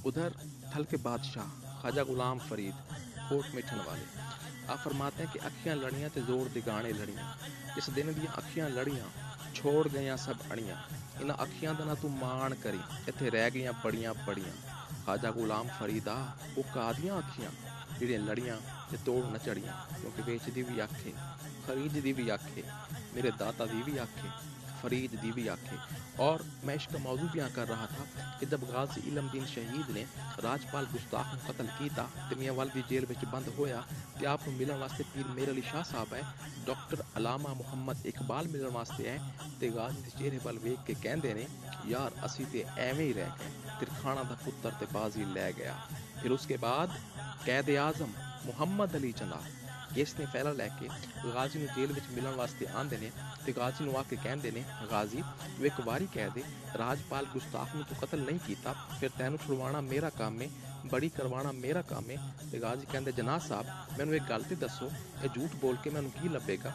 ادھر تھل کے بادشاہ خواجہ غلام فرید کوٹ میٹھن والے آپ فرماتے ہیں کہ اکھیاں لڑیاں تے زور دی گانے لڑیاں، جس دن دیاں اکھیاں لڑیاں چھوڑ گئیاں سب اڑیاں، انہاں اکھیاں دا نہ تو مان کری ایتھے رہ گئیاں بڑیاں بڑیاں۔ خواجہ غلام فریدا وہ کادیاں اکھیاں جڑیاں لڑیاں تے توڑ نہ چڑیاں، کیونکہ ویچ دی بھی آکھے خرید دی بھی آکھے میرے داتا دی بھی آکھے فرید دی بھی آکھے۔ اور میں عشق کا موضوع بیان کر رہا تھا کہ جب غازی علم دین شہید نے راجپال گستاخ نوں قتل کیتا تے میاں والی دی جیل وچ بند ہویا تے آپ نوں ملن واسطے پیر میر علی شاہ صاحب ہے ڈاکٹر علامہ محمد اقبال ملن واسطے ہے تے غازی دے چہرے ول ویکھ کے کہندے نے یار اسی تے ایویں ہی رہ گئے، ترکھانا دا پتر تے بازی لے گیا۔ پھر اس کے بعد قید اعظم محمد علی جناح کیس نے فیصلہ لے کے غازی نوں جیل وچ ملن واسطے آندے نے تے غازی نوں آ کے کہندے نے غازی تو ایک واری کہہ دے راجپال گستاخ نوں تو قتل نہیں کیتا، پھر تینوں چھڑوانا میرا کام ہے، بڑی کروانا میرا کام ہے۔ تے غازی کہندے جناح صاحب مینوں ایک گل تے دسو اے جھوٹ بول کے مینوں کی لبے گا؟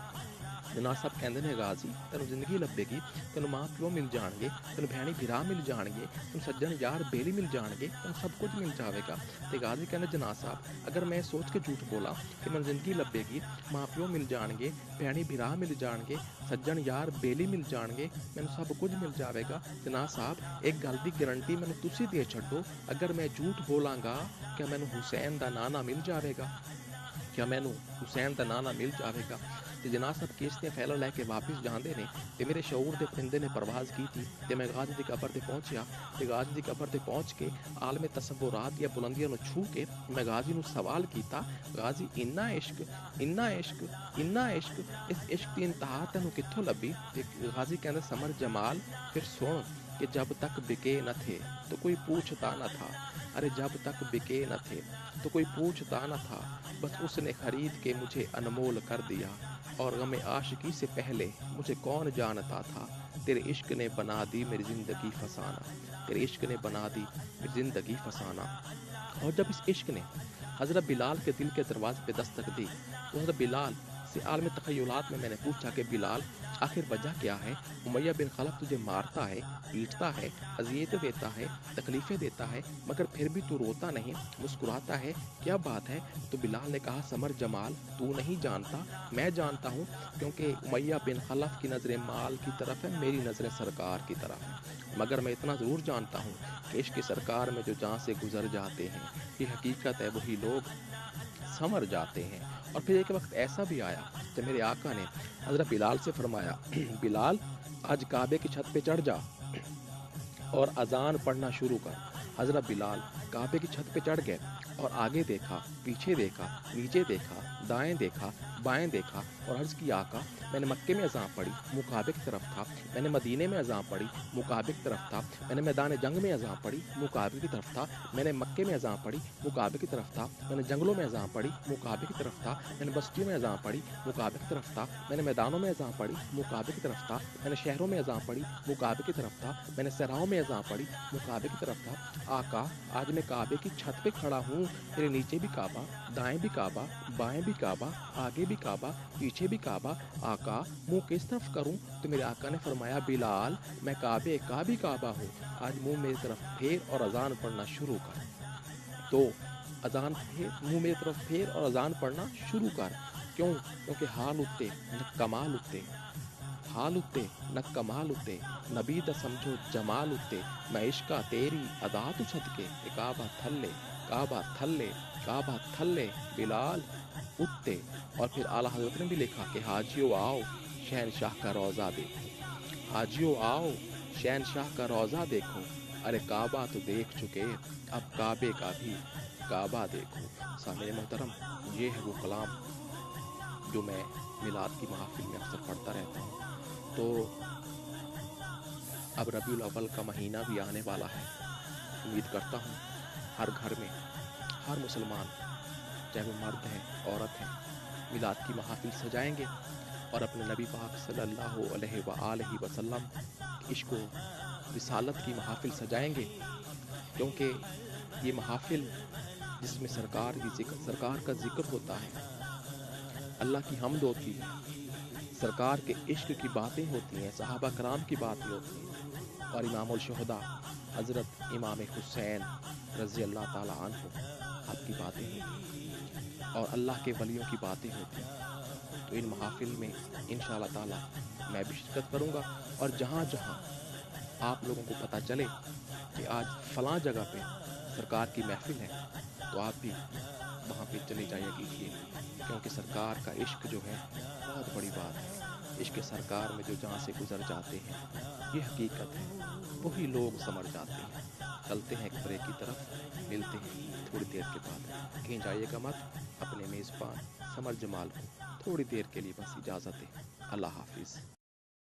جناح صاحب کہندے نے غازی تینوں زندگی لبے گی، تینوں ماں پیو مل جان گے، تینوں بہنی بھرا مل جان گے، تینوں سجن یار بیلی مل جان گے، تینوں سب کچھ مل جاوے گا۔ تے غازی کہندے جناح صاحب اگر میں سوچ کے جھوٹ بولا کہ مینوں زندگی لبے گی، ماں پیو مل جان گے، بہنی بھرا مل جان گے، سجن یار بیلی مل جان گے، مینوں سب کچھ مل جاوے گا۔ جناح صاحب ایک گل دی گارنٹی مینوں تسی دے چھڈو، اگر میں جھوٹ بولاں گا کیا مینوں حسین دا نانا مل جاوے گا؟ کیا مینوں حسین دا نانا مل جاوے گا؟ تے جناح صاحب کیس تے فیصلہ لے کے واپس جاندے نے تے میرے شعور دے پرندے نے پرواز کیتی تے میں غازی دی قبر تے پہنچیا تے غازی دی قبر تے پہنچ کے عالم تصورات یا بلندیاں نوں چھو کے میں غازی نوں سوال کیتا غازی اتنا عشق اتنا عشق اتنا عشق اس عشق دی انتہا تینوں کتھوں لبھی؟ تے غازی کہندا سمر جمال پھر سن کہ جب تک بکے نہ تھے تو کوئی پوچھتا نہ تھا، ارے جب تک بکے نہ تھے تو کوئی پوچھتا نہ تھا، بس اس نے خرید کے مجھے انمول کر دیا، اور غم عاشقی سے پہلے مجھے کون جانتا تھا، تیرے عشق نے بنا دی میری زندگی فسانہ، تیرے عشق نے بنا دی میری زندگی فسانہ۔ اور جب اس عشق نے حضرت بلال کے دل کے دروازے پہ دستک دی تو حضرت بلال سے عالم تخیلات میں نے پوچھا کہ بلال آخر وجہ کیا ہے؟ امیہ بن خلف تجھے مارتا ہے، پیٹتا ہے، اذیتیں دیتا ہے، تکلیفیں دیتا ہے، مگر پھر بھی تو روتا نہیں، مسکراتا ہے، کیا بات ہے؟ تو بلال نے کہا سمر جمال تو نہیں جانتا، میں جانتا ہوں، کیونکہ امیہ بن خلف کی نظریں مال کی طرف ہے، میری نظریں سرکار کی طرف ہے، مگر میں اتنا ضرور جانتا ہوں کہ عشق سرکار میں جو جہاں سے گزر جاتے ہیں یہ حقیقت ہے وہی لوگ سنور جاتے ہیں۔ اور پھر ایک وقت ایسا بھی آیا کہ میرے آقا نے حضرت بلال سے فرمایا بلال آج کعبے کی چھت پہ چڑھ جا اور اذان پڑھنا شروع کر۔ حضرت بلال کعبے کی چھت پہ چڑھ گئے اور آگے دیکھا، پیچھے دیکھا، نیچے دیکھا، دائیں دیکھا، بائیں دیکھا اور عرض کی آقا میں نے مکے میں اذان پڑھی، منہ کعبے کی طرف تھا، میں نے مدینے میں اذان پڑھی، منہ کعبے کی طرف تھا، میں نے میدان جنگ میں اذان پڑھی، منہ کعبے کی طرف تھا، میں نے مکے میں اذان پڑھی، منہ کعبے کی طرف تھا، میں نے جنگلوں میں اذان پڑھی، منہ کعبے کی طرف تھا، میں نے بستیوں میں اذان پڑھی، منہ کعبے کی طرف تھا، میں نے میدانوں میں اذان پڑھی، منہ کعبے کی طرف تھا، میں نے شہروں میں اذان پڑھی، منہ کعبے کی طرف تھا، میں نے صحراؤں میں اذان پڑھی، منہ کعبے کی طرف تھا۔ آقا آج میں کعبے کی چھت پہ کھڑا ہوں، میرے نیچے بھی کعبہ، دائیں بھی کعبہ، بائیں بھی کعبہ، آگے بھی کعبہ، پیچھے بھی کعبہ، آقا منہ کس طرف کروں؟ تو میرے آقا نے فرمایا بلال میں کعبے کا بھی کعبہ ہوں، آج منہ میری طرف پھیر اور اذان پڑھنا شروع کر۔ تو اذان پھیر منہ میری طرف پھیر اور اذان پڑھنا شروع کر۔ کیوں؟ کیونکہ حال اتے نہ کمال اتے، حال اتے نہ کمال اتے، نبی دا سمجھو جمال اتے، میں عشقا تیری ادا تو صدقے، کعبہ تھلے کعبہ تھلے کعبہ تھلے بلال اتے۔ اور پھر اعلیٰ حضرت نے بھی لکھا کہ حاجیو آؤ شہنشاہ کا روضہ دیکھو، حاجیو آؤ شہنشاہ کا روضہ دیکھو، ارے کعبہ تو دیکھ چکے اب کعبے کا بھی کعبہ دیکھو۔ سامعین محترم یہ ہے وہ کلام جو میں میلاد کی محافل میں اکثر پڑھتا رہتا ہوں۔ تو اب ربیع الاول کا مہینہ بھی آنے والا ہے، امید کرتا ہوں ہر گھر میں ہر مسلمان چاہے وہ مرد ہے عورت ہے میلاد کی محافل سجائیں گے اور اپنے نبی پاک صلی اللہ علیہ وآلہ وسلم عشق و رسالت کی محافل سجائیں گے، کیونکہ یہ محافل جس میں سرکار کا ذکر ہوتا ہے، اللہ کی حمد ہوتی ہے، سرکار کے عشق کی باتیں ہوتی ہیں، صحابہ کرام کی باتیں ہوتی ہیں، اور امام الشہداء حضرت امام حسین رضی اللہ تعالیٰ عنہ آپ کی باتیں ہوتی اور اللہ کے ولیوں کی باتیں ہوتی، تو ان محافل میں انشاءاللہ تعالیٰ میں بھی شرکت کروں گا، اور جہاں جہاں آپ لوگوں کو پتہ چلے کہ آج فلاں جگہ پہ سرکار کی محفل ہے، تو آپ بھی وہاں پہ چلے جایا کیجیے، کیونکہ سرکار کا عشق جو ہے بہت بڑی بات ہے۔ عشق سرکار میں جو جہاں سے گزر جاتے ہیں، یہ حقیقت ہے، وہی لوگ سمر جاتے ہیں۔ چلتے ہیں ایک بریک کی طرف، ملتے ہیں تھوڑی دیر کے بعد، کہیں جائیے گا مت، اپنے میزبان سمر جمال کو تھوڑی دیر کے لیے بس اجازت دیں۔ اللہ حافظ۔